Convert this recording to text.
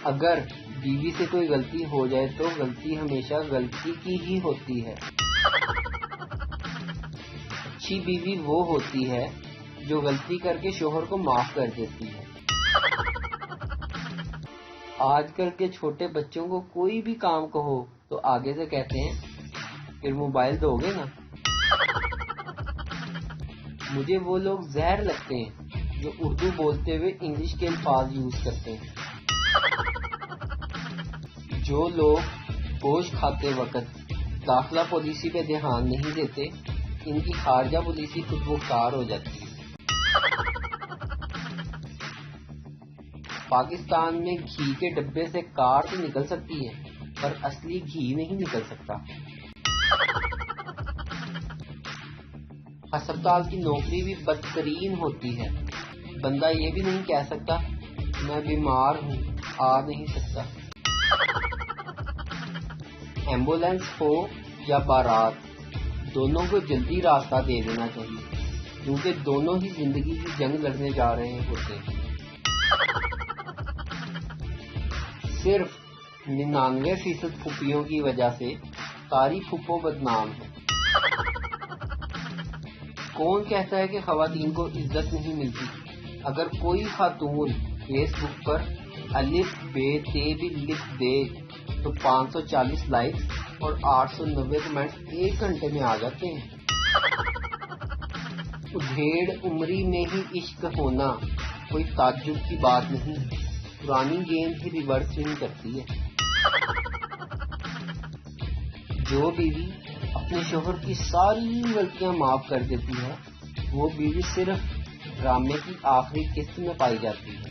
اگر بیوی سے کوئی غلطی ہو جائے تو غلطی ہمیشہ غلطی کی ہی ہوتی ہے۔ اچھی بیوی وہ ہوتی ہے جو غلطی کر کے شوہر کو معاف کر دیتی ہے۔ آج کل کے چھوٹے بچوں کو کوئی بھی کام کہو تو آگے سے کہتے ہیں پھر موبائل دو گے نا۔ مجھے وہ لوگ زہر لگتے ہیں جو اردو بولتے ہوئے انگلش کے الفاظ یوز کرتے ہیں۔ جو لوگ گوشت کھاتے وقت داخلہ پالیسی پہ دھیان نہیں دیتے ان کی خارجہ پالیسی خود مختار ہو جاتی ہے۔ پاکستان میں گھی کے ڈبے سے کار تو نکل سکتی ہے پر اصلی گھی نہیں نکل سکتا۔ ہسپتال کی نوکری بھی بدترین ہوتی ہے، بندہ یہ بھی نہیں کہہ سکتا میں بیمار ہوں آ نہیں سکتا۔ ایمبولینس ہو یا بارات دونوں کو جلدی راستہ دے دینا چاہیے کیونکہ دونوں ہی زندگی کی جنگ لڑنے جا رہے ہوتے ہیں۔ صرف 99% پھوپھیوں کی وجہ سے ساری پھوپھو بدنام ہے۔ کون کہتا ہے کہ خواتین کو عزت نہیں ملتی؟ اگر کوئی خاتون فیس بک پر الف بے تے بھی لکھ دے تو 540 لائکس اور 890 کمنٹس ایک گھنٹے میں آ جاتے ہیں۔ ادھیڑ عمری میں ہی عشق ہونا کوئی تعجب کی بات نہیں، پرانی گیند ہی ریورس سوئنگ کرتی ہے۔ جو بیوی اپنے شوہر کی ساری غلطیاں معاف کر دیتی ہے وہ بیوی صرف ڈرامے کی آخری قسط میں پائی جاتی ہے۔